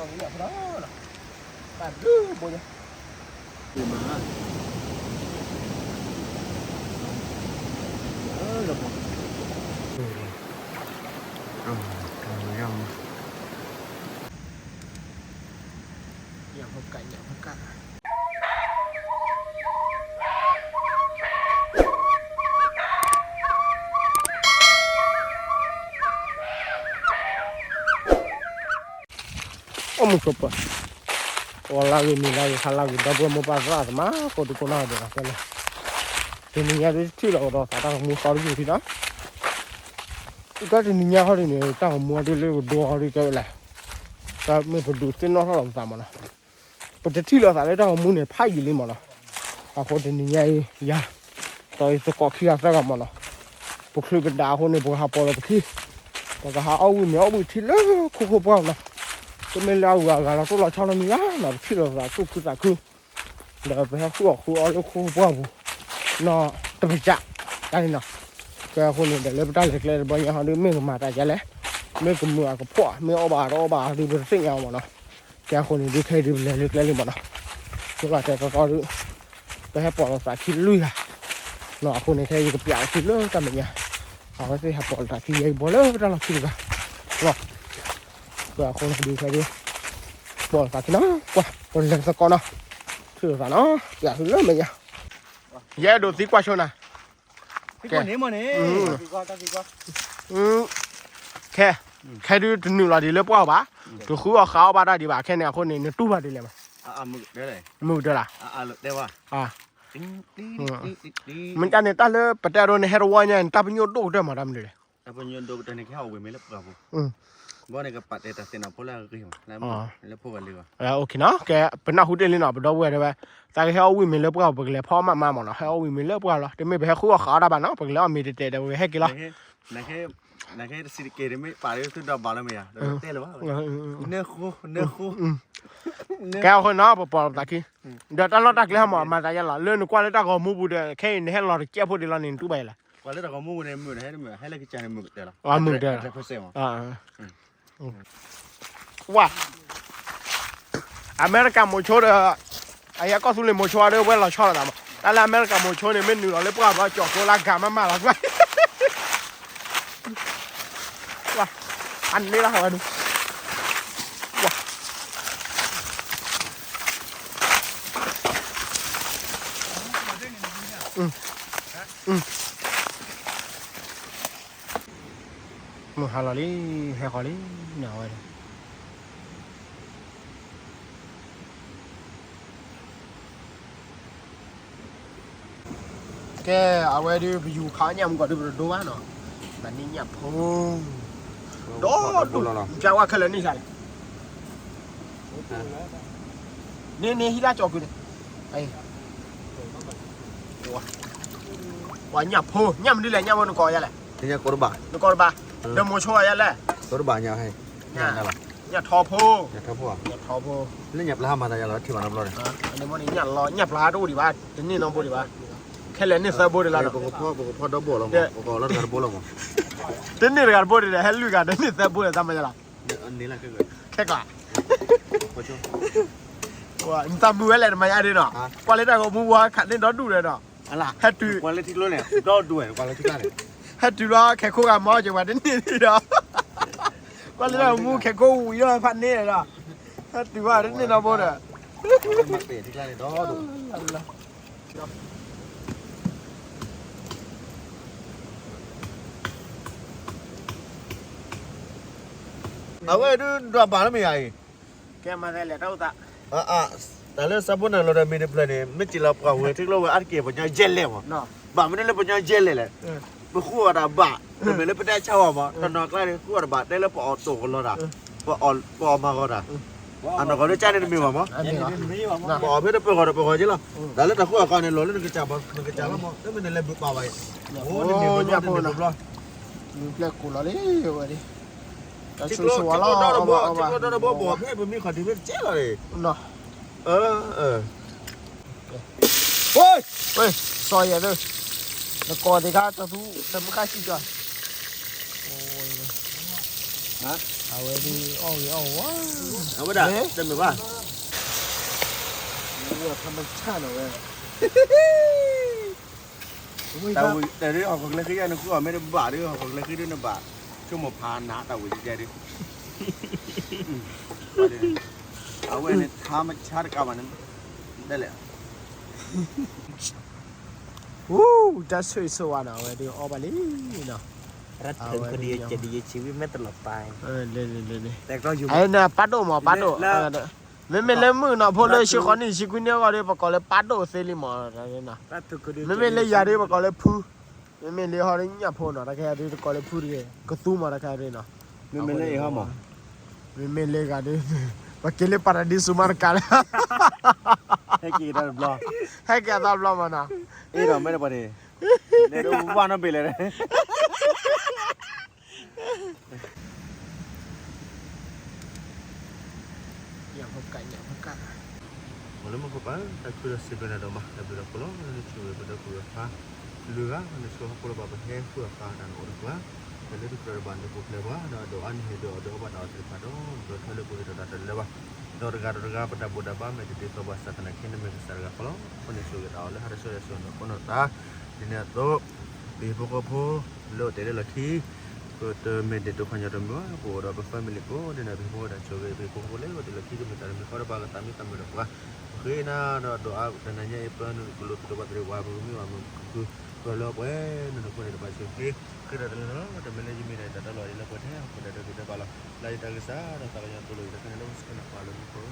nào cũng đẹp đó là bạn cứ bôi nhá từ mà được rồi nhầm không cạnh nhầm không cạnh một số bữa, lagi ni lagi halagi double mau pasar mah kau tu kau nak ada kan? Ini ni ada ciri orang orang mu kau tu tidak? Kita ini ni hari ni kita mu ada le dua hari kau lah. Kita me berdua tu nak orang sama lah. Pada ciri orang ada mu ni pagi ni mana? Aku ini ni ya, tapi tu kau kira apa mana? Bukti benda aku ni bukan apa lah bukti. Bagi aku ni aku ciri kau bukan lah. Tôi mới lao gà tôi là cho nó mía là khi là tôi cứ là cứ là phải khu ở khu bao nó tập chặt đây nè cái khu này để lấy ra lấy bao nhiêu họ đưa mình mà tại lấy mình cũng mua cái phở mình ở bà đi bên sinh nhau mà nó cái khu này đi thuê đi lấy mà nó tức là cái có được cái hẹp bỏ nó phải khi lui à nó khu này thuê cái bẹo khi lỡ cả mình nha họ sẽ hẹp bỏ là khi ấy bỏ lỡ ra là khi cả rồi và con đi theo đi bỏ cả cái nó qua còn lần sau con nó thử cả nó giả thứ mình nhá dễ đồ tí qua cho này cái này mà này khe khe đi từ nửa là đi lấy bao bả từ khu ở khảo ba đã đi bả khe này con này nó tu vào đi làm mực đấy này mực đây là đây à mình ta này ta lấy bắt đầu này hero nha ta bao nhiêu đồ đây mà làm được ta bao nhiêu đồ đây này cái hậu về mấy lớp gạoบ่ในกับปัดแต่เส้นเอาพวกเราก็อยู่แล้วพวกกันเลยว่ะโอเคเนาะแกเป็นนักหุ่นเล่นเนาะไปดูเว้ยได้ไหมแต่แค่เอาวิ่งมีเลือบก็ไปเลยพ่อมาหมดเนาะให้เอาวิ่งมีเลือบก็แล้วแต่ไม่ไปให้คู่ขาได้บ้างเนาะไปแล้วมีเตะเดี๋ยวให้กี่ละไหนแค่สิเกตไม่ป่าเลยคือดอกบอลแล้วมั้ยเตะหรือวะเนื้อคู่แกเอาคนเนาะปอตะกี้เดี๋ยวตลอดตะกี้ให้มาตะยันละเรื่องกว่าเลยตะก็มูบูเดแค่ให้เราเจ็บพอดีละนี่ตู้ไปละกว่าเลยตะก็มูในมือให้เรากินจานในมือเตะละมือเตะว่าอเมริกาโมโชเดไอ้ยาก็สุริโมโชเดเว้ยเราชอบแล้วแต่ละอเมริกาโมโชเนี่ยไม่เหนือเลยพวกเราจอกโกลากามาแล้วด้วยว่าอันนี้ละเหรอดูว่ามึงฮาลาลีเฮคอลีหนาวเลยแกเอาไว้ดูไปอยู่ขาเนี่ยมึงก็ดูดูว่าเนาะมันนี่เนี่ยพุ่งโดดจะว่าขึ้นเลยนี่ใช่นี่ฮิลาจอกูเนี่ยไอ้ว่าเนี่ยพุ่งเนี่ยมันดีเลยเนี่ยมันก่อยังไงเนี่ยกอร์บาเดี๋ยวโมช่วยยังไงกอร์บาเนี่ยให้เนี่ยทอพุ่งเนี่ยทอพุ่งเนี่ยทอพุ่งเรื่องหยับล้ามาแต่ยังเราที่มันรับรองอันนี้มันเนี่ยรอเนี่ยปลาดูดิบ้าเดี๋ยวนี่น้องบูดิบ้าแค่เล่นนี่เสือบูดิละปกพ่อดับบัวลงปกเราดับบัวลงเดี๋ยวนี่การบูดิเลยเฮลูกันเดี๋ยวนี่เสือบูดิทำไมล่ะอันนี้แหละแค่กะว่าอินตาบูอะไรมาอย่างนี้เนาะกว่าเล่นได้ก็มูว่าขัดเล่นดอดูเลยเนาะอะไรฮัตตูกว่าเล่นที่รู้เนี่ยดอดูกว่าเล่นที่ได้ฮัตตูว่าแค่คู่กับมอจังหวะเดี๋ยวนี่เนาะกว่าเล่นได้มูแค่คู่เยอะพันนี่เนาะฮัตตูว่าเดี๋ยวนี่เนาะบูดิมาเตะที่ได้ดอดูเอาไว้ดูดอกบานแล้วไม่ใหญ่แกมาได้แล้วเท่าตาแต่เรื่องซับปนเราได้มีในเพลย์ไม่จีเราเปล่าเว้ยที่เราอัดเก็บปัญญาเจลเลยมั้งบ้าไม่ได้เล่นปัญญาเจลเลยแหละไปคู่อะไรบ้าแต่ไม่เล่นไปได้เช่ามั้งตอนนอกได้คู่อะไรบ้าได้แล้วพอออกตัวกันแล้วนะพอออกมาก็ได้อันนั้นก็ได้ใจในมีมั้งพอเพื่อนไปก่อนจีละแต่แล้วแต่คู่อะไรเนี่ยเราเล่นกระจายแล้วมั้งแล้วมันเล่นบุกป่าไว้โอ้ยเนี่ยพูดนะมีเปลือกกูแล้วดิวันนี้ชิคโร่เราบอกให้มันมีขอดีเป็นเจ๊เลยเนาะเออเฮ้ยซอยอย่างนี้แล้วก่อนที่ข้าจะดูแต่ไม่ข้าชิจ่อยโอ้ยฮะ เอาไว้ดีอ้องอ้องว้า เอาบ่ได้เต็มเลยว่า ว่าธรรมชาติเอาไว้ แต่ที่ออกของเล็กขึ้นนะคือไม่ได้บาดด้วยของเล็กขึ้นด้วยนะบาดชั่วโมงพานนะแต่วิ่งใจดิเอาไว้ในธรรมชาติกับมันได้เลย วู้จะสวยสวยนะเว้ยดีออกไปเลยเนาะ รัฐถึงคดีจะดีชีวิตไม่ตลอดไป เลย แต่ก็อยู่ ไอ้เนี่ยปัดโดมาปัดโดไม่เล่นมือเนาะพอเลยชิคอนี่ชิคุเนี่ยก็เลยปกเลยปัดโดเซลิมออะไรนะ รัฐถึงคดี ไม่เล่นยาดีปกเลยพูไม่เล่นหอนี่เนี่ยพูเนาะแต่แค่ดีก็เลยพูเลยก็ตู้มาแต่แค่ดีเนาะ ไม่เล่นห้องมั้ง ไม่เล่นกันดิว่าเกลี่ยปาราดิสุมาร์กัน ให้กี่ได้บล็อก ให้แกตอบเรามานะ เอ้ยเราไม่ได้ประเดี๋ยวเดี๋ยววันนั้นไปเลย อย่างพบกันอย่างพบกัน Malam aku apa? Aku dah sebenarnya dah mah dah berapa pulau, ni cuma pada aku apa? Lura, ni cuma aku dah berapa hari aku apa dan orang tua. Kalau tu kalau bandar aku lewa, ada doan he doa pada awal pada, doa kalau aku dah ada lewa. Doa pada boda ba, macam tu sebab saat nak kena mengesar kalau, pun itu kita awal harus sudah sudah pun tak. Ini tu di pokok lo tidak lagi. Kau mende tu hanya rumah, kau dah berfamili kau, dan habis kau dah coba habis kau boleh, kau tidak lagi cuma dalam kau dah bagai kami tamu dah buka. Kena doa dan nanya apa, kalau tu dapat dari wabah bumi, wabah kalau apa, nanti kau dapat cuci. Kena dalam ada manajemen ada dalam ada apa dia, kau ada kita kalau lagi tak kesal, dan kalau yang tulu kita kena dalam sekena kalau kau.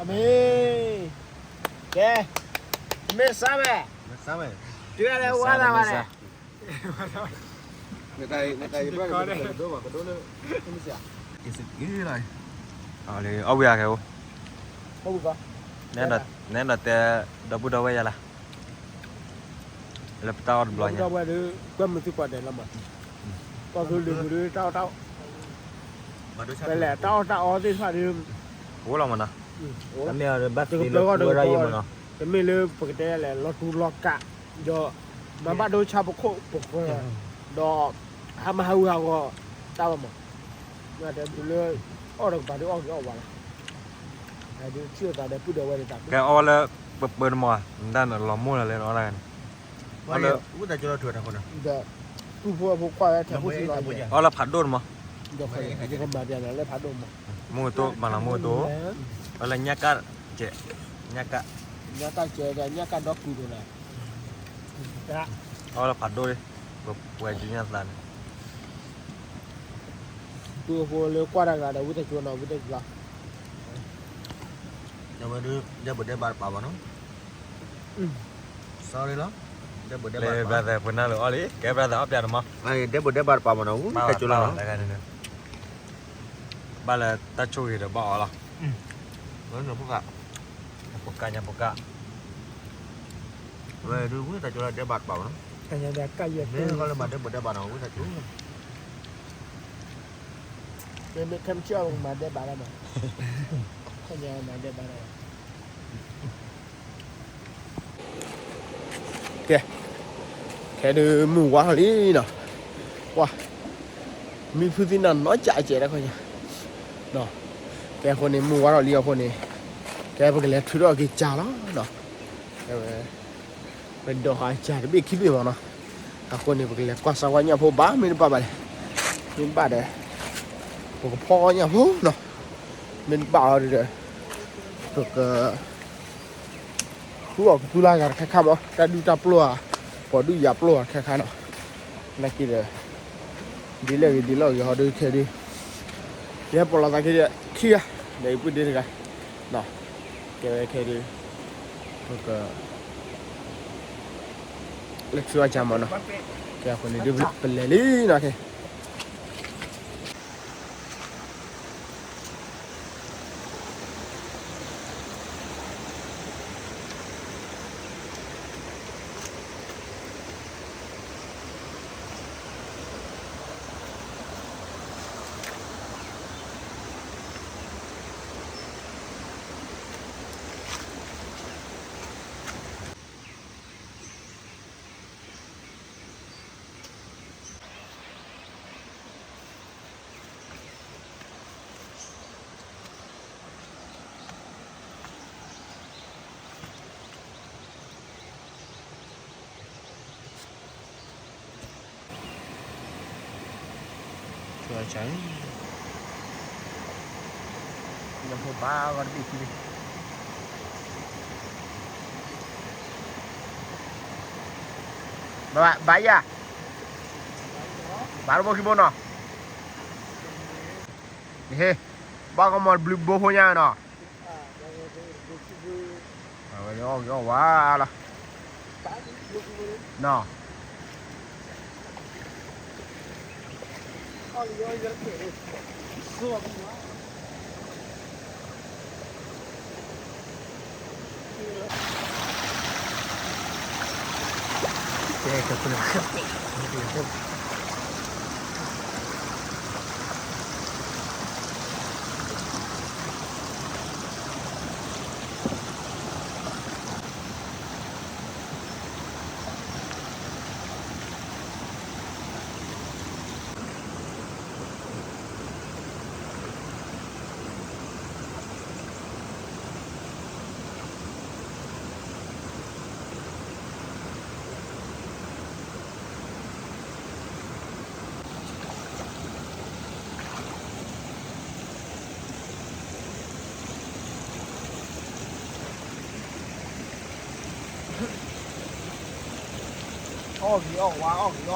Amin. Okay. Bersama. Bersama. Dia ada warna mana? Nak ibu kedua ni siapa? Kisah ini lah.เลยเอาเวียแกว Không có. แน่นแต่ดับบูดเอาไว้ยังล่ะแล้วตอนบลอย Đâu mà đứa quên một chút quả để làm mà. Còn cứ đứa tao. Đây là tao thì phải đi. โอ้เรามันนะ Ủa. แล้วเมียบัตรตีแล้วดูอะไรอยู่มันเนาะ Cái mình lừa cái đây là lo tu lo cả. Do mà bắt đầu chào bọc đó ham hao hao tao mà. Mà để lừa ở đâu bà đứa ở cái ở bà. Đứa chưa tao để bút đầu đây tao. แกเอาแล้วเปิดมาด้านหล่อมุ่งอะไรเนาะอะไร Kalau aku dah jual dua tahun dah. Giờ tu phụ qua cái thằng phụ lo. เอาแล้วผัดโดนมา Giờ phải cái con bà này lấy phá đồ mà. มูโตมาละมูโตเอาแล้วยักษ์เจ๊ยักษ์ Nhà ta chơi cái nhà ta đọc cụ đồ này. Dạ. เอาแล้วผัดโดเลยแบบป่วยจริงจังสัน Tu phụ lừa qua đây là đâu có chùa nào có thể là. Dia berdebat apa no? Sorry lah. Dia เลย berdebat. บราเธอร์คนนั้นเลยอ๋อเลยแกบราเธอร์อัพยาดมั้ง Dia berdebat apa no? บ้า Kita culang. อะไรกันเนี่ยบ้าเลยตัดช่วยเดี๋ยวบ้าอ๋อละ Mana buka? ปุกกะยังปุกกะ Weh, dulu kita culang debat apa no? Hanya ada kaya. Ni kalau ada berdebat no, kita culang. Để mình thêm chưa mà để bà làm mà. Hanya mà để bà làm. Kìa. Cái đứa mù quá lý nè. Wow. Mình phụ tin là nói chạy chạy ra coi nha. Đó. Cái con này mù quá lý con này. Cái cái này thứ đó cái chả lắm. Đó. Cái bên đó hai chả biết khi nào nó. Con này cái này quan sát qua nhà phố bá mình ba bài. Mình ba đấy. Một pho nhà phố nó mình bảo rồi được tu la cái khăm đó ta đi tập lúa bỏ đi dập lúa cái khăm đó này kia điเลยhọ đi kia đi để bỏ lại cái kia để quyết định cái đó cái đi được lịch sử chăm nó cái con này đi bên lề lý nó kì ใช่ ยังหัวบ้าก็ดีทีบ้ายะบ้ารู้กี่โมงเนาะนี่เฮ้บ้าก็มาบลูบูหัวเนี่ยเนาะเอาว้าละเนาะเจ๊กับคุณอ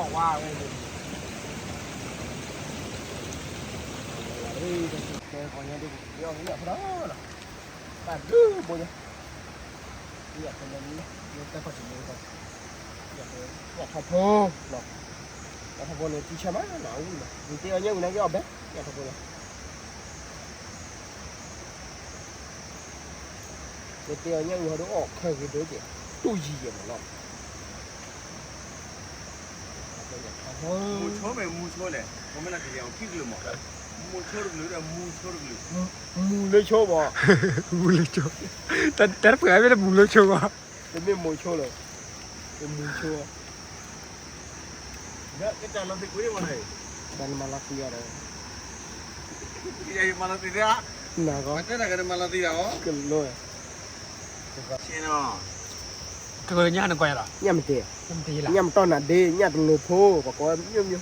อกว่าเลยเฮ้ยเจ๊คนนี้ดูออกเนี่ยพอแล้วแต่ดื้อบ่เนี่ยอยากเป็นแบบนี้เนี่ยแต่พอถึงนี้ก็อยากทำโพเนาะอยากทำโพเนี่ยที่ใช่ไหมหนาวอยู่นะจริงๆอันนี้มันก็เอาแบบอยากทำโพเนี่ยเดี๋ยวเนี่ยมันดูออกแค่กี่ตัวเจ๊ตู้ยี่อย่างนั้น มูชัวไม่มูชัวเลยผมไม่น่าจะยังคิดเลยมั้งมูชัวหรือมูชัวหรือมูเลยโชว์บ่มูเลยโชว์แต่เผื่อไม่ได้มูเลยโชว์บ่เป็นไม่มูโชว์เลยเป็นมูโชว์ เดี๋ยวก็จะเราไปคุยกันเลย dan Malaysiaเลย iya malah tidak nah kok ada nak kena malah tidak oh kelo Cina cơ nhá nó quay rồi nhâm tì là nhâm to là đi nhặt lô phô và có nhâm nhâm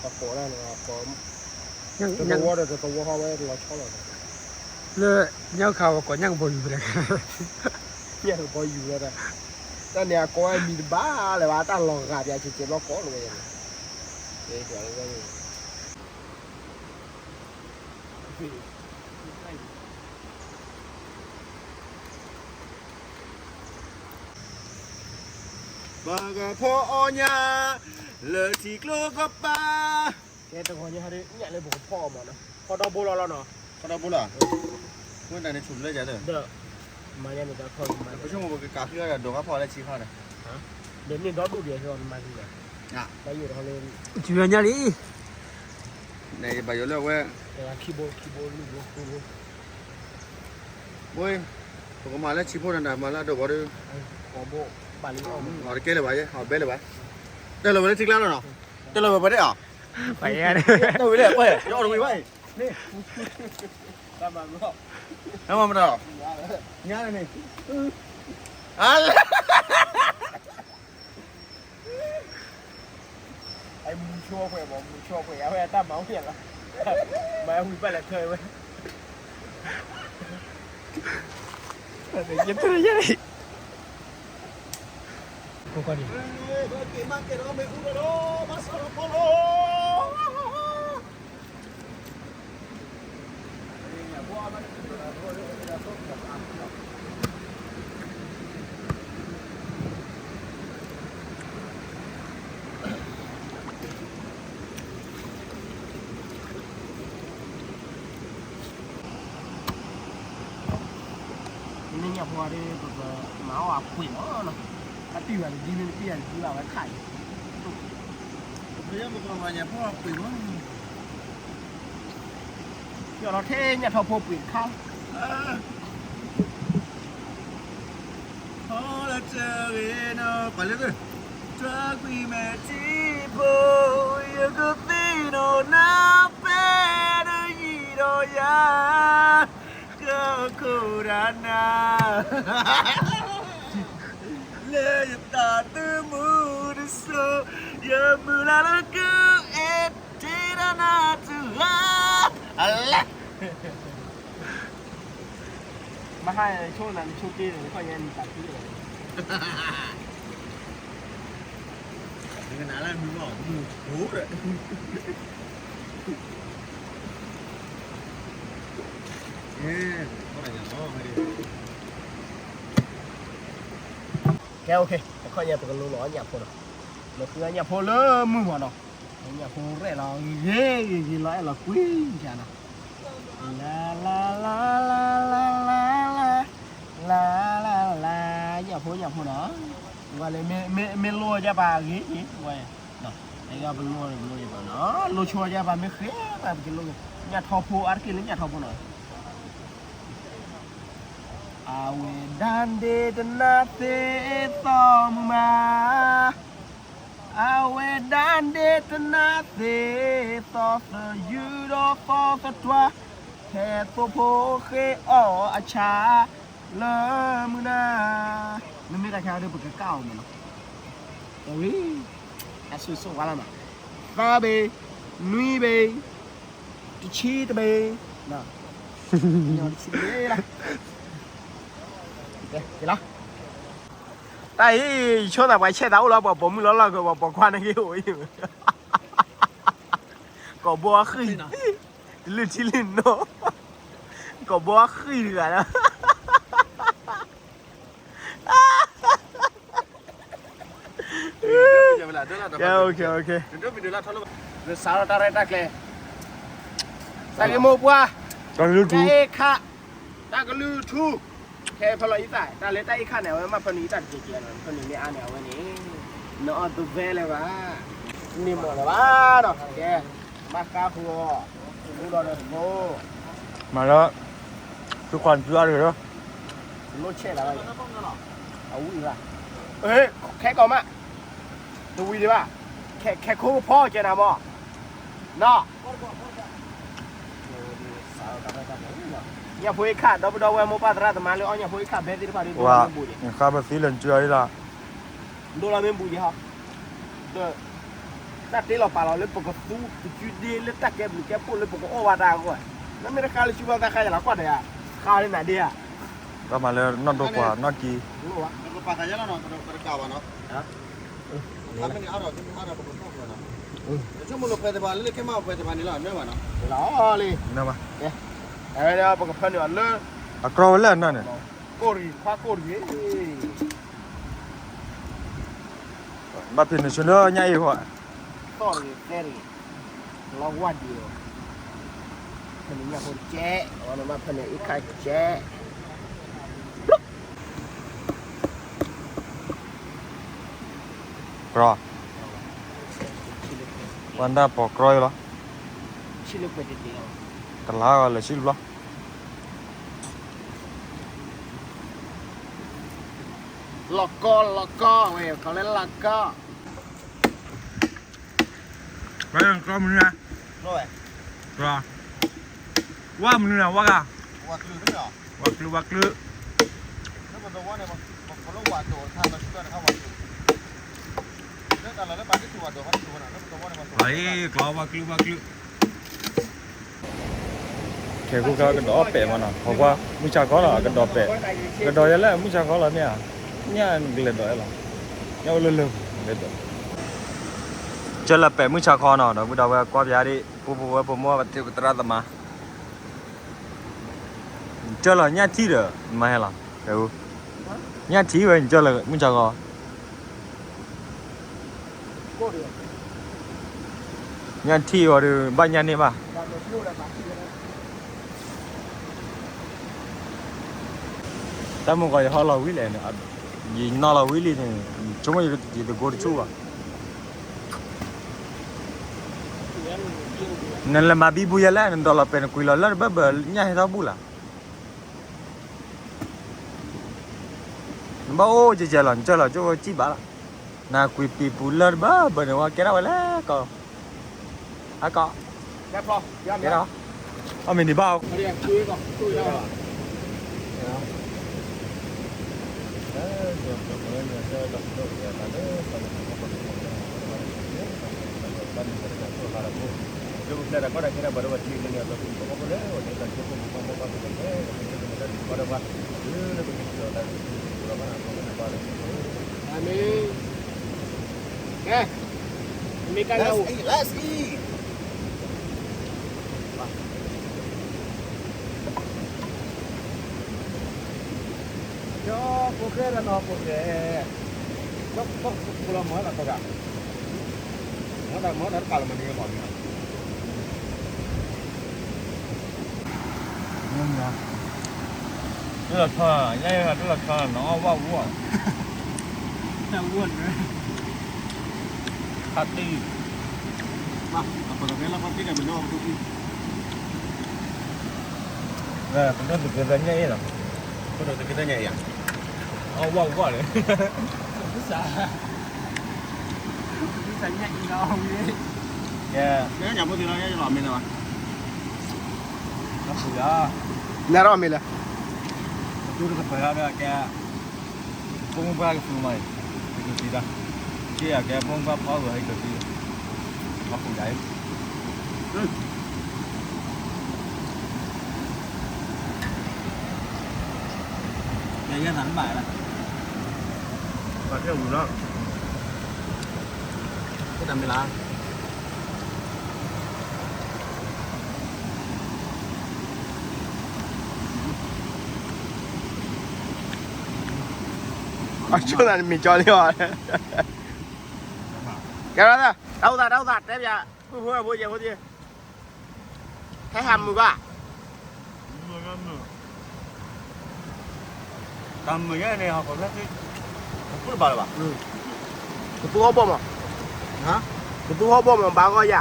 và có là có cái đồ đó cái đồ hoa ấy là cho rồi lơ nhau khảo có nhang bồi rồi nhặt bồi rồi đó ta nè có ai bị bá là bá ta lò gà thì chỉ nó có rồi đấy kiểu là Baga pokoknya letih keluar apa? Cái tao coi như hai đứa nhảy lên bộ phò mà nó, phò đau bô lo nó. Kau dah bola? Kau dah ni cuma je tu. Được. Mà nhà mình đã không mà. Kau cuma bagi kaki ada dong apa ada cipha dah. Hả? Đến nên đó đủ địa rồi mà gì vậy? À. Bây giờ họ lên. chuyện nhà đi Này bây giờ là quê. Cái keyboard luôn. Ôi, kau malah cipha dah malah dong baru. Có bộ bà lý ông. Họ kêu là vậy, họ bé là vậy. Đây là vấn đề thích lắm rồi nào. Đây là vấn đề à? phải đi Đâu vấn đề vậy? Đâu được vậy? Đi. Ta mà đúng không? Không mà đâu. Nhá này này. À. Anh muốn chua khỏe bỏ muốn chua khỏe áo ta máu tiền là. Mà em phải là thời vậy. Để nhắm thôi vậy. Không có đi. Nên nhập hoa đi máu à quỷ nó cái tiền đi lên tiền cứ vào cái khải Bây giờ một con vào nhàพ่อquỷมั้ง giờ nó thế nhà thầu quỷ không Thôi là chờ về nó phải lên rồi Tra quỷ mẹ chỉ bố Yêu cứ tí nó nà phê Nó gì đó ya Cơ khổ ra nà Lê ta tư mù đứa sô Giờ mù là nó cứ ế na tu Allah มาให้ช่วงนั้นช่วงที่หรือก็ยังตัดที่เลย Dengan alam dulu buruk orang yang oh hari แกโอเคค่อยๆไปกันรู้หรออย่าพูดหรอกเราคืออย่าพูดเลยมึงหัวเนาะอย่าพูดเรื่องเราเย่ยี่ร้อยเราคุยกันนะลาลาลาลาลาลาลาลาลาอย่าพูดเนาะว่าเลยไม่รู้จะไปกี่ว่าเนาะไอ้ก็ไม่รู้จะไปเนาะรู้ชัวร์จะไปไม่เคยแบบกินรู้อย่าทอพูอาร์กินอย่าทอพูเนาะAwe dande tenate toma Awe dande tenate tosa yudo tosa tua He topo he o acha lemuna Nemi kacha ada berkekau mana Tapi Asu so wala ma Fabe Nui be Dici be Nah Nyon sini lah đi đó đây chỗ nào phải xe đấu lo bỏ bụng lo bỏ khoan cái hủi có bò khơi lươn chi lươn nó có bò khơi được à ok rồi sao ta ra đặt lên ta cái mồm qua cái khá ta cái lư thuแค่พลอยใส่แต่เลยใต้ข้าเนี่ยว่ามาพนีตัดเจียนพนีไม่อ่านเนี่ยวันนี้เนาะตัวเวเลยวะนี่หมดเลยวะเนาะแกมาคาหัวดูดอนเลยโมมาแล้วทุกคนเชื่อเลยเหรอ รถเช่แล้วอะไรเอาวิ่งละเฮ้ยแค่ก่อนมาดูวิ่งดีป่ะแค่คู่พ่อเจนะมอเนาะอย่าพูดขาดดอกเวโมปาตราแต่มาเลยอ๋ออย่าพูดขาดเบสที่ผ่านดูเราไม่บูดี ข้าไปซื้อเลนเจอร์ละ ดูเราไม่บูดีครับเด้อนัดที่เราปาเราเลยปกติจุดเดียเลยตะแกบุกแกพูดเลยปกติโอวาดางก่อนนั่นไม่ได้การเลยชิวาตาใครจะรักกว่าเดียข้าวเลยไหนเดีย ก็มาเลยนอนตัวกว่านอนกี่ รู้วะ Kalau pakai jalan no pada kawan no Kami ni ada pokok pokok no Cuma lu pada balik ke mau pada balik lah mana no ล้อเลย นี่มา เอ้ยเดี๋ยวปกติเพื่อนอยู่เลย อะกรอเล่นนั่นเนี่ย โกรีคว้าโกรี มาเป็นชนเนอร์ใหญ่หัว ต่อเลยแกรีลองวัดดีเพื่อนเนี่ยคนแจ๊วันนั้นมาเพื่อนอีกใครแจ๊กรอวันด้าปอกกรอยเหรอ ชิลุกไปเดียว ตลาดอะไรชิลล์เหรอ ล็อกก้อเว้ยเขาเล่นล็อกก้อ ไปกันกรอมันนะ Rồi กรอว่ามันนะว่ากะ Waktu tu ya วักลือ Nama doa ni kalau waktuถ้าเราช่วยนะครับwaktuแล้วแต่เราได้บางที่ตัวตัวเขาตัวน่ะแล้วตัวนี่มา ไอ้กรอวักลือแค่กูก็กระดอเปะมันนะเพราะว่ามุชาเขาเหรอกระดอเปะกระดอยันแล้วมุชาเขาเหรอเนี่ยเนี่ยกระดอเหรอเนี่ยเลื่อนๆกระดอเจอละเปะมุชาเขาเนาะเดี๋ยวกูเดาว่ากว่าพี่อาดิปูมัวปฏิบัติตราตมาเจอละเนี่ยที่เด้อไม่เหรอเดี๋ยวเนี่ยที่เว้ยเจอละมุชาเขา โกรี เนี่ยที่ว่าดูบ้านยันนี่ป่ะ บางทีเราบางทีเรา แต่มึงก็จะหาเราวิเลยเนี่ยยิงน่าเราวิเลยเนี่ยช่วงนี้จะกดชูอ่ะนั่นแหละมาบีบุยแล้วนั่นตอนเราเป็นคุยเราแล้วแบบเนี่ยให้เราบุล่ะบ้าโอ้จะเจริญจะจีบ้าละน่าคุยปีบุลแล้วบ้าแบบนี้ว่าแกเราแล้วก็อ่ะก็ แค่พอยอม แกเราเอาไม่ดีบ้า เรียกคุยก่อนคุยแล้ว เ जो प्लेयर को रखना बराबर ठीक नहीं है तो को बोले वो नहीं करते को बोलते बराबर ये तो किसी होता है बराबर आपको ना पालेมีกันเรา let's eat yo porque la no porque có pula mới là có cả mới đã cào mình đi mọi người nhưng mà rất là thơ nhây là rất là thơ nó wow wow đang buồn đấy hạt đi mà apa lagi lah pasti kan benar tu nè chúng ta được cái danh nhây rồi có được kita nhảy à wow wow đấy bisa nyanyi dong ini yeah cái nhà mua thì nó cái lò mình rồi nó phụ ra naro mila tôi được phải ra cái bông ba cái phụ mày cái gì đó kia cái bông ba pháo rồi cái gì nó phụ đấy cái nhà thằng bài là và cái vụ đó cái đầm làช่วงนั้นมีจอเรียวแกแล้วนะđâu ra tiếp giờ vui gì thấy hầm mùi quá cầm người cái này họ còn rất cái không bao đâu cái tu hộp bom à hả cái tu hộp bom mà bao coi vậy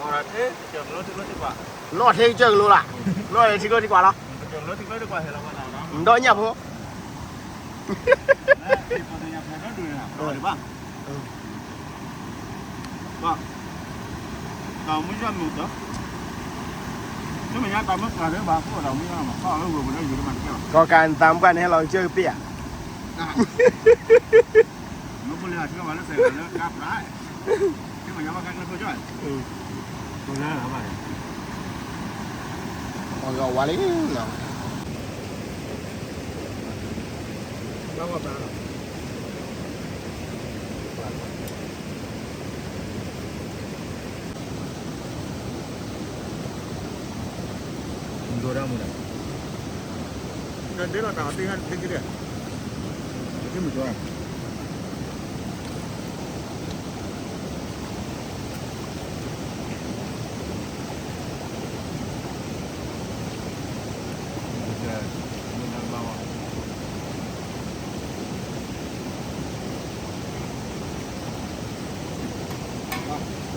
họ là thế trường nó thì quả nó thế trường luôn à nó thì có đi quả đâu trường nó thì nó đi quả thì là quan nào đó đỡ nhập không thì còn nhập này nó đuổi hả rồi bác vâng tao mới ra một đó nếu mà nhá tao mất cả đấy bà cũng ở đầu mới ra mà có nó vừa vừa nó vừa nó kêu ก็การตามกันให้เราเจอเปีย nó có lẽ cái mà nó sẽ là nó cáp lại nhưng mà nhá mà căng nó không chơi con ra hả mày ก็ว่าเลยเนาะ đâu mà bà đồ ra một này nên đấy là tao tin cái gì cái một chỗ này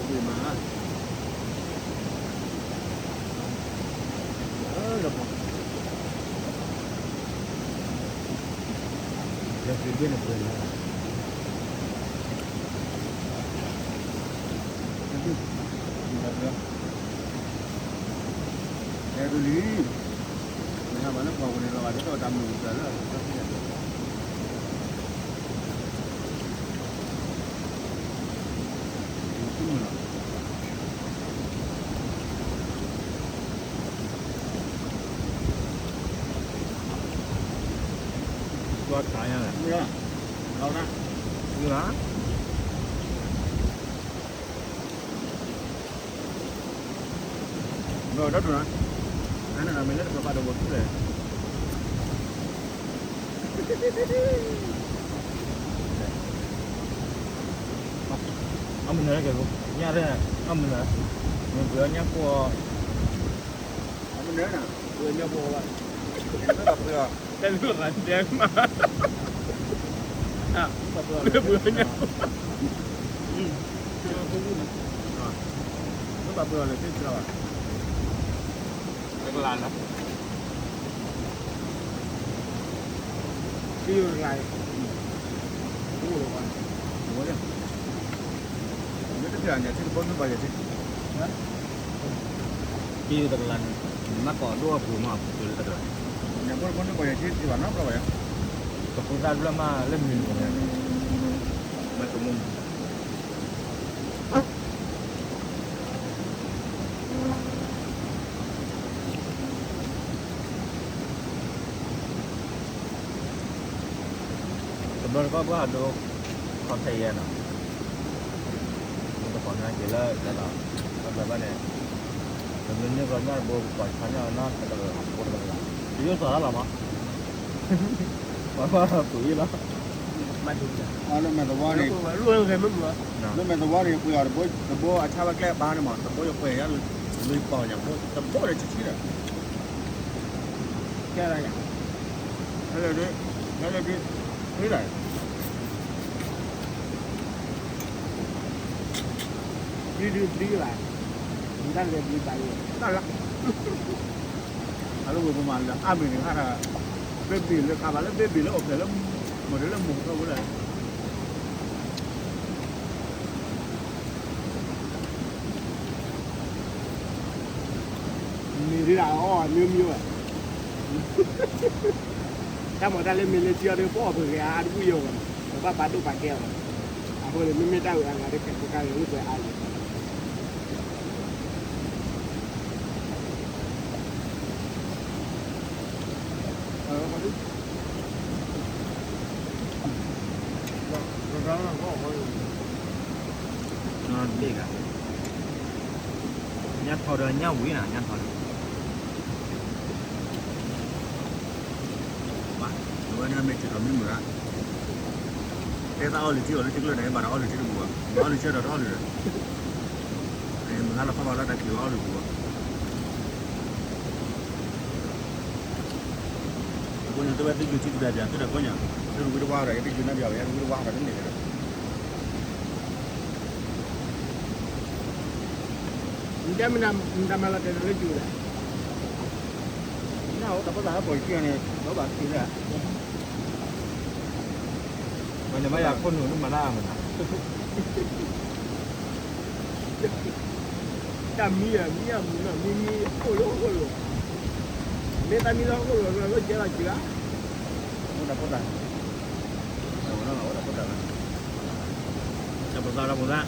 gì mà được rồi giờ phía bên là quyền theo tôi lý nhà mà nó còn này rồi cái tôi tầm mình rồi đó qua cái này Đúng rồi. Đâu đó. như lá Rồi đất rồi. Cái này là mình lấy được ba đầu một chút này. mình nói cái nhà đây này mình nói mình vừa nhắc qua Mình nhớ nè. vừa nhắc qua vậy nó đập vừa cái nước là đen mà vừa nhắc Nó bà vừa là cái gì rồi. cái làn đó kêu lại Đúng rồi. Đúng rồi. Nó cái nhà trên con nó bay vậy chứ. kia từ lần nó có đua phù hợp từ từ Nhà con nó bay vậy chứ thì bạn nó rồi. tập ra ra mà lên mình Mà tụi mình Rồi có bữa đồ còn thầy à nó còn là chỉ là đó là vấn đề mình như vậy mà bộ quản khán giả nó phải là bộ là chỉ có sợ là mà mà tụi nó mà đúng à nó mà tao đi luôn cái mức nữa nó mà tao đi bây giờ bố à cha bác lẽ ba nó mà tao bố cho quê á lui bỏ nhà tao bố để chỉ đấy cái này cái này đi thế này đi lại chúng ta liền đi tại đó là lúc vừa mà là mình hay là bên bì là cả là bên bì là ổn là một đứa là mù thôi cái này mình đi nào miêu miêu àถ้าหมดได้เลยมีเลยเชียร์ด้วยพ่อเผื่อแกอาดูอยู่กันแต่ว่าปาดูปาแก้วอ่ะคนเลยไม่ได้อะไรได้แค่การรู้ตัวอะไรมาดูเราก็โอ้ย nó đi cả nhát thò đời nhau quý nè nhát thò rồi nên mình chỉ làm những bữa thế tao oli chưa oli chưa này bà oli chưa được oli chưa được oli rồi mình là phải bảo là đặc kiểu oli bùa bây giờ tôi biết cái chuyện gì vậy tôi đã có nhá tôi cũng biết qua rồi cái chuyện này giờ tôi biết qua rồi đến này dia minta malah dari lucu dah. Nah, tapi dah boleh kira ni, kau baca kira. mình bây giờ con nó mà ra mình Mia, kolo. Beta mila kolo, lo jalan juga. Udah potong. Udah potong. Coba ra một ra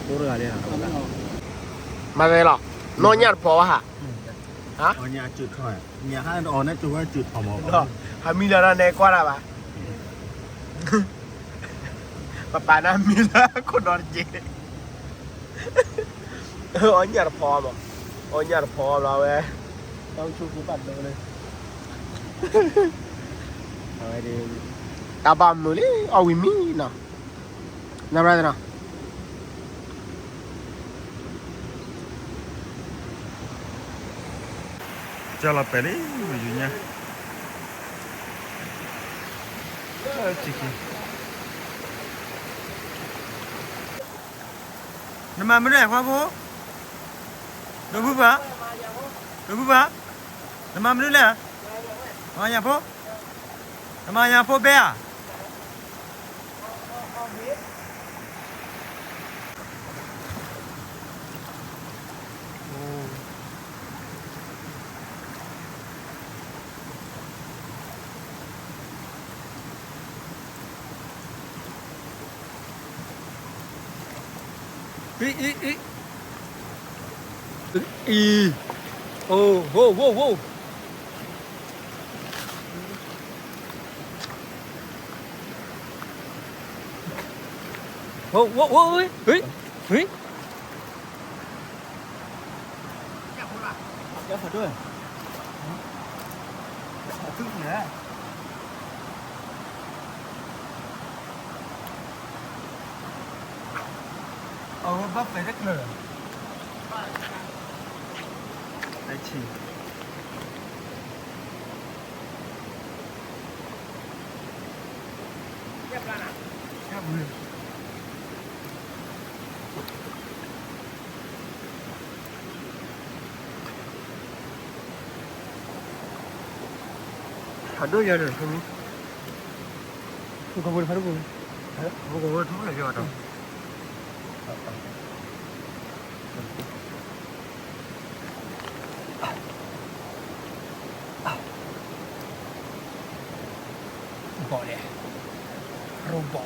tôi là đi nào mà đây là nó nhạt phò hả hả ở nhà chửi khỏi nhà hai nó này chửi chửi thòng mỏ đó hai mi là này qua là bà na mi là con đòn gì ở nhạt phò mà ở nhạt phò là về tao chụp cái bản đồ này rồi đi ta bám nữa đi ở mi nè nằm ra đây nào cho là phải đấy ví dụ nha nhưng mà mới để qua phố đồ bút bá nhưng mà mới để ở nhà phố nhưng mà nhà phố bé à oh wow ơi Chắc phải đuôi. thứ gì đấy bắp phải rất lửa đấy chỉ Hãy subscribe cho kênh Ghiền Mì Gõ để không bỏ lỡ những video hấp dẫn bỏ đi robot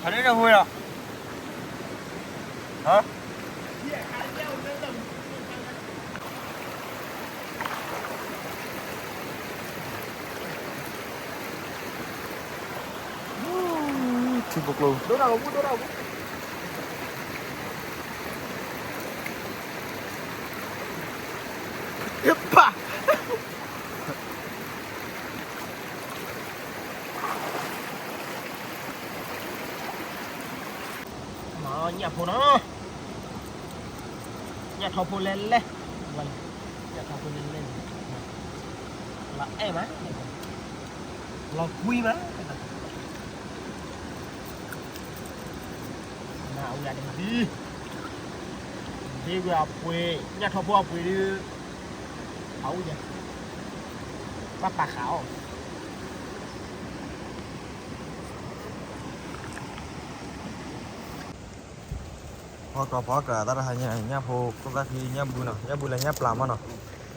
อันนี้จะคุยหรอฮะชิบกลู Đâu đâu đâu đâu. Yeppa. Nó nhà phố nó. Nhà thầu phố lên lên. Vâng. Nhà thầu phố lên lên. Là em á. Là quy má. Nào nhà đi. Đi về quê, nhà thầu phố quê đi. Ấu vậy. Bắt bà khảo. พอพอกระตาหายเนี่ยพอก็ตาที่เนี่ยบุญนะเนี่ยบุญเลยเนี่ยปลามันเนาะ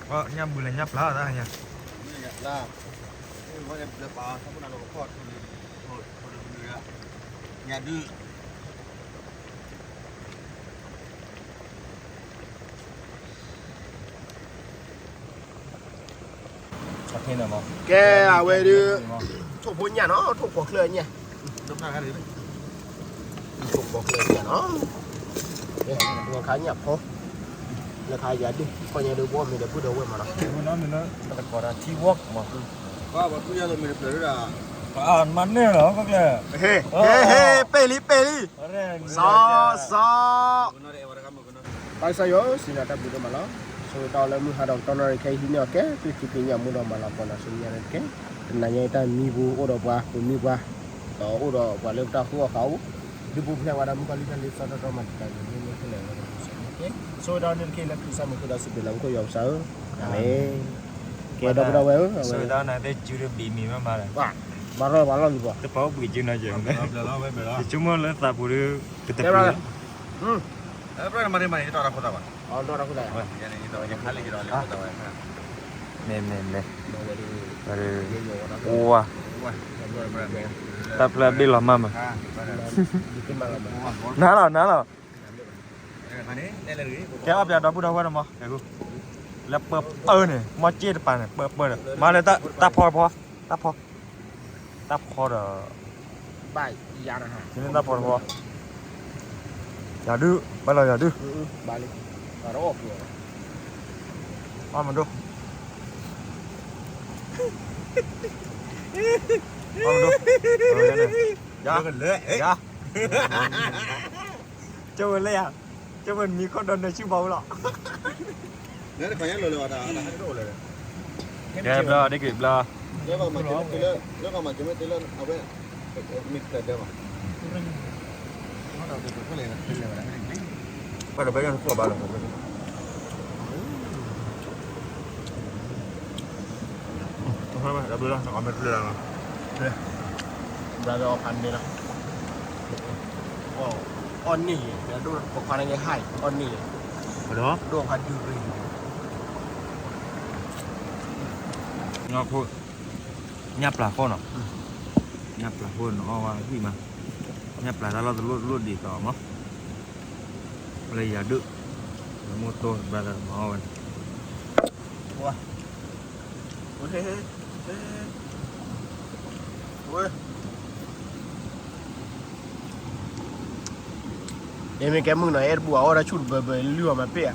ก็เนี่ยบุญเลยเนี่ยปลาตาเนี่ย là có em được bảo không nào có phọt thôi nhà đi ประเทศไหนมั้ง Kè à về đi. Thuộc phố nhà nó, thuộc cuộc lời nha. lúc nào cái đấy Thuộc cuộc lời nhà nó. Đây, người khá nhập thôi. Là khai giá đi. Coi nhà được bố mình đã bước đầu quên mà nó. ที่มันนั่นเนาะตะกอดที่วอกมั้ง có một cái giờ mình được là อ่านมันเนี่ยเหรอก็แก Hê, hê, hê, pê li, pê li. อะไร Xó, xó. nó để vào cái một cái Tại sao yo xin ada budak malam. So tao là mưa hadang tao nói cái gì ke, tu kita punya muda malam pun nak sunya ke. Nanya itu minggu orang buah, minggu buah. Tao orang buah lep tahu kau. Di buku yang ada muka lihat lihat sana tu macam ni ni tu lah. Okay. So tao ni kita kisah mungkin dah sebelang kau yang sah. Amin. Ke dah berapa ya? สุดท้ายนั่นได้จูดบีมีมาเลย Wah, baru baru juga. แต่พอบีจูน่าจะ là nó với mày đó ชั่วโมงแล้วตาบุรุษเป็นตะ Ke ปู berapa? bro mari mari itu orang kota bang Oh, dah aku dah. jadi itu aja kali kita orang kota bang เน่เน่เน่ Dari เออ dia โอ้ orang. ว่ะ wah bener ตาเปล่าบิลล์มามั้ง Bikin malam. น้าเหรอน้าเหรอ mana đây là gì แกเอาแบบดอกบุดาวมั้งแกกูแล้วเปิดเนี่ยมาเจี๊ยบปานเนี่ยเปิดมาเลยตาพอตาพอเด้อ Baik, iya dah. ทีนี้ตาพออย่าดื้อไปเลยอย่าดื้อ Balik. Baru off ya. เอามันดูเอามันดูอย่า gần lưỡi อย่าเจ้าเลยอ่ะเจ้ามันมีคนโดนในชื่อเบาหรอ nếu là phải nhắc lừa là hai độ rồi แกเบลอได้กี่เบลอ nếu mà kiếm tí lên nếu mà kiếm tí lên ở bên mịt là đâu mà nó đầu từ cái này là bắt đầu bây giờ nó bao lần rồi thôi mà đã bữa đó nó mệt lừa rồi Berada opan ni lah. Oh, on ni. Dah dua bukan yang high. On ni. ở đó Dua kan duri. งอพูดยับปลาข้อเนาะยับปลาข้อเนาะเอาว่าพี่มายับปลาแล้วเราจะรูดดีต่อมั้งอะไรอย่าดื้อโมโต้ปลาเราเอากัน Wah. Okey. Wah. Em mình cái mừng này em bùa ra chút bờ lừa mà bẻ.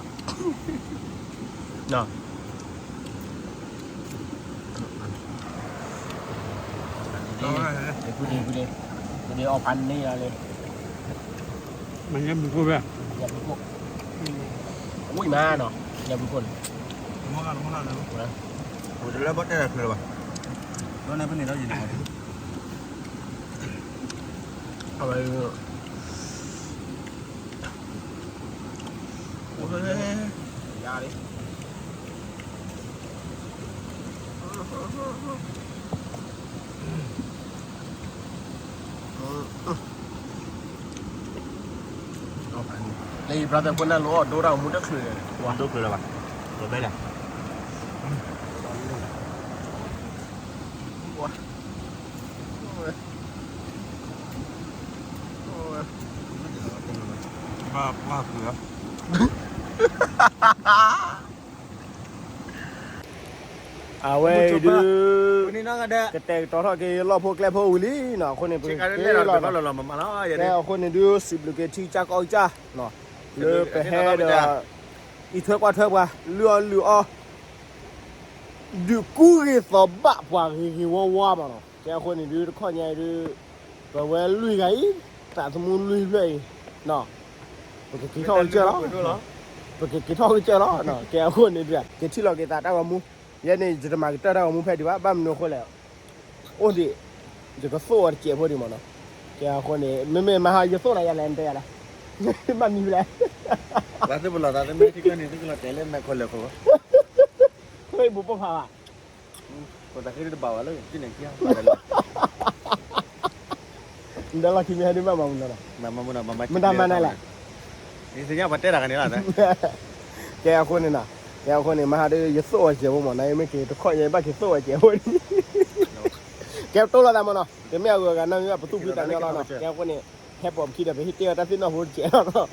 Nào. Cứ đi opan ni là lên. mình nhắm được cô về Nhà bữa cô. Ui ma nó. Nhà bữa cô. món ăn rồi ủa nó bắt đây là rồi nó này bên này nó gì này Rồi. Ôi. Ra đi. Đây brother pun dah luar, dua orang muda clear. Wah, itu berapa? Berapa ya? Wah. มาเผือ เอาไว้ดู วันนี้น้องกันเด้อก ระแตกต่อท่อเกรอพวกแกลพวกลีเนาะคนนี้ เช็คกันเล่นเรามาแล้วอย่า แก ได้ คนนี้ดูสิบลูกเกที่จักเอาจ้าเนาะเลยไปแห่เด้ออีเถกว่าเรืออ๋อดูกูรีสอบะกว่าที่ว่ามาเนาะแกคนนี้ดูข้อใหญ่ดูไปเวลุยไงแต่สมุนลุยเลยเนาะปกติเขาเจอแล้วปกติเขาเจอแล้วเนาะแกคนนี้ด้วยแกที่เราแกตาได้ว่ามูยันนี่จะมาตาได้ว่ามูแพ้ดีว่าบ้านมันโคแล้วโอ้ดิจะก็สู้เจ็บพอดีมั้งเนาะแกคนนี้ไม่มาหาจะสู้อะไรยันแลนเตะอะไรมันมีแล้ว ร้านที่บนหลังร้านไม่ที่กันนี่ที่เราเตะเล่นแม่คนเลยเขา เฮ้ยบุปผาอ่ะ คนตะกี้ได้เบาแล้วที่ไหนเที่ยว เดี๋ยวเราคิดไม่ให้ดูบ้างมึงเนาะ มันทำมาไหนแหละนี่สิเนี่ยประเทศอะไรกันนี่ล่ะนะ แกคนนี้นะแกคนนี้มาหาดูจะสู้เจ็บมั้งเนาะไม่เกี่ยวกับข้อใหญ่บ้าจะสู้เจ็บพอดีแกตัวละแต่มั้งเนาะแกไม่เอากันนั่งอยู่ประตูพิจารณาเนาะแกคนนี้แค่ผมคิดแบบฮิตเตอร์แต่ที่น้องพูดเจ็บเนาะ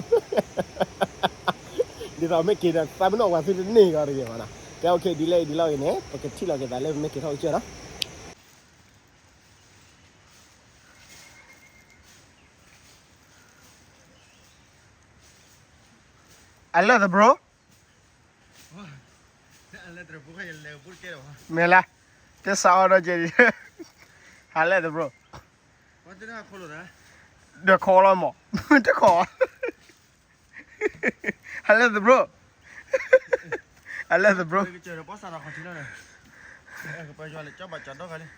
ดีเราไม่กินแต่ไม่ต้องว่าที่นี่ก็ได้ยังไงนะแกโอเคดีเลยเนี่ยปกติที่เราแกแต่เล่ไม่กินเท่าเชื่อนะ I love the bro อะไรแต่พวกเขายังเร็วพูดเก่งวะ เมล่าเจ้าสาวเราเจอ I love the bro วันที่น่าคนหรอนะ เดี๋ยวขอเราหมอจะขอ I love the bro I love the bro เจอเราป้อนสารคดีแล้วเนี่ยไปจอดเลยเจ้าบัตรจอดด้วยกันเลย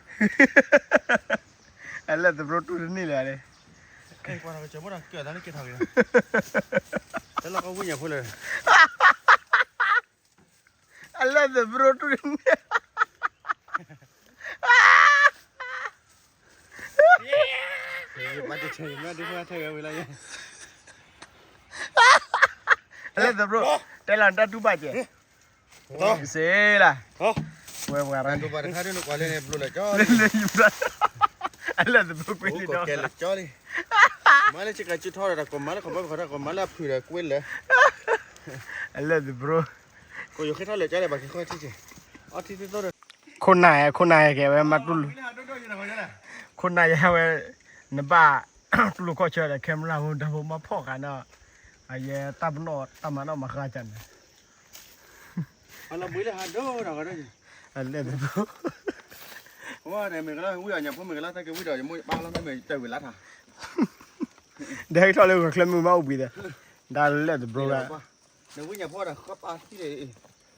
I love the bro ตัวนี้เลยเลย ไอ้คนเราเจอหมดอ่ะเกิดอะไรเกิดทำยังไงแล้วเราก็วิ่งอย่างพูดเลย I love the bro ตัวนี้ มาจะเฉยมาดิมาเฉยเวลาเนี่ย I love the bro แต่หลังตาดูบ้าเจ้เสียละเว้ยว่า ดูบัตรค่าด้วยนกวาเล่เนี่ยบลูเลยจ้อ เลยอยู่ละ I love the bro โอ้ก็แกเลยจ้อดิมาเลยชิคกี้พายจุดทอดอะไรก็มาแล้วเขาบอกเขาได้ก็มาแล้วผืนกุ้ยเลย I love the bro ก็อยู่แค่ทอดเลยจ้าเลยบัตรค่อยที่สิอ๋อที่ตัวเลย คนไหนแกเว้ยมาตุลคนไหนเว้ยนบ้าตุลก็เชื่อแต่แคมราหุ่นแต่ผมมาพอกันเนาะไอ้เหี้ยตาบนอตามันออกมาฆ่าจัน เราบุยเลยฮันโดเราก็ได้ I love the bro เพราะว่าในเมืองเราวิ่งอย่างพวกเมืองเราถ้าเกิดวิ่งเดี๋ยวจะมุ่งบ้านเราไม่เหมือนเจอเวลาท่า เด็กทอดเลยก็เคลมมือมาอุบิเด้ได้ I love the bro ละ เดี๋ยววิ่งอย่างพ่อน่ะก็ปาที่เลย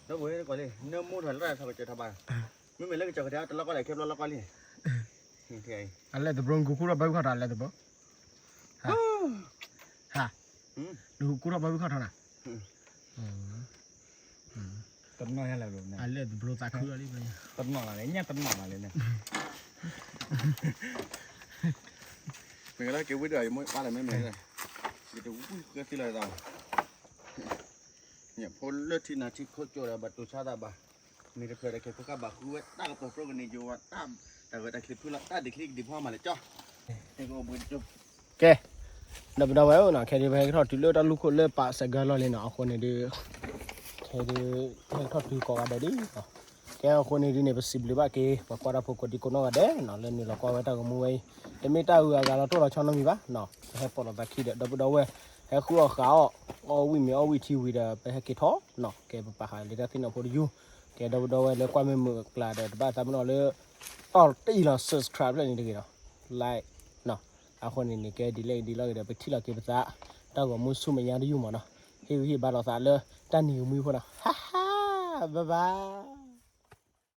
แล้วบุยก่อนเลยเนื้อมูดหันแล้วทำไปเจอทบายไม่เหมือนเรื่องเจอกันแล้วแต่เราก็ไหลเข้มเราก็เลยนี่ที่ไอ้ I love the bro กูคูระไปกูขาด I love the bro ฮะดูกูระไปกูขาดนะตัดน้อยอะไรแบบนี้ I love the bro ตาคืออะไรไป ตัดน้อยอะไรเนี่ยตัดน้อยอะไรเนี่ย เมืองเราเกี่ยววิ่งเดี๋ยวจะมุ่งบ้านอะไรไม่เหมือนเลยเดี๋ยววิ่งก็ที่เราเราเนี่ยพอเลือดที่นาทีโคตรโจรบัตรตุชาดาบะมีแต่เพื่อนได้แค่พวกกบะคือว่าตั้งกับโปรกันนี่อยู่ว่าตั้งแต่ว่าได้คลิปเพื่อนตั้งได้คลิปดีพ่อมาเลยจ้าไอ้ก็บุญจบ แกดับดาวไว้นะแค่ดีไปทอดที่เลือดลูกคนเลือดปะใส่กาลเลยนะคนนี้ดีแค่ดีให้ทอดที่กอดดีแกคนนี้ดีเนี่ยเป็นสิบลิบะแกปากวาดพวกดีคนนั้นก็ได้เนาะเล่นนี่เราก็ไว้ตากมวยแต่ไม่ตาหัวกันเราตัวเราชอบน้ำมีปะเนาะให้ปลดตะขี้เด็ดดับดาวไว้ให้คู่เขาเอาวิธีวิดาไปให้กิท้อเนาะแกปะหาเลยได้ที่น้องพูดอยู่แกดับดาวไว้แล้วความไม่มือกลาเด็ดบ้าทำนองเลยอ๋อตีเรา subscribe เลยนี่ดีเนาะ like เนาะคนนี้แกดีเลยเดี๋ยวไปที่เราเก็บซะตาก็มุสุมันยังได้อยู่มั้งเนาะเฮ้ยบ้านเราซะเลยตาหนิวมือพอนะฮ่าฮ่าบ๊ายบาย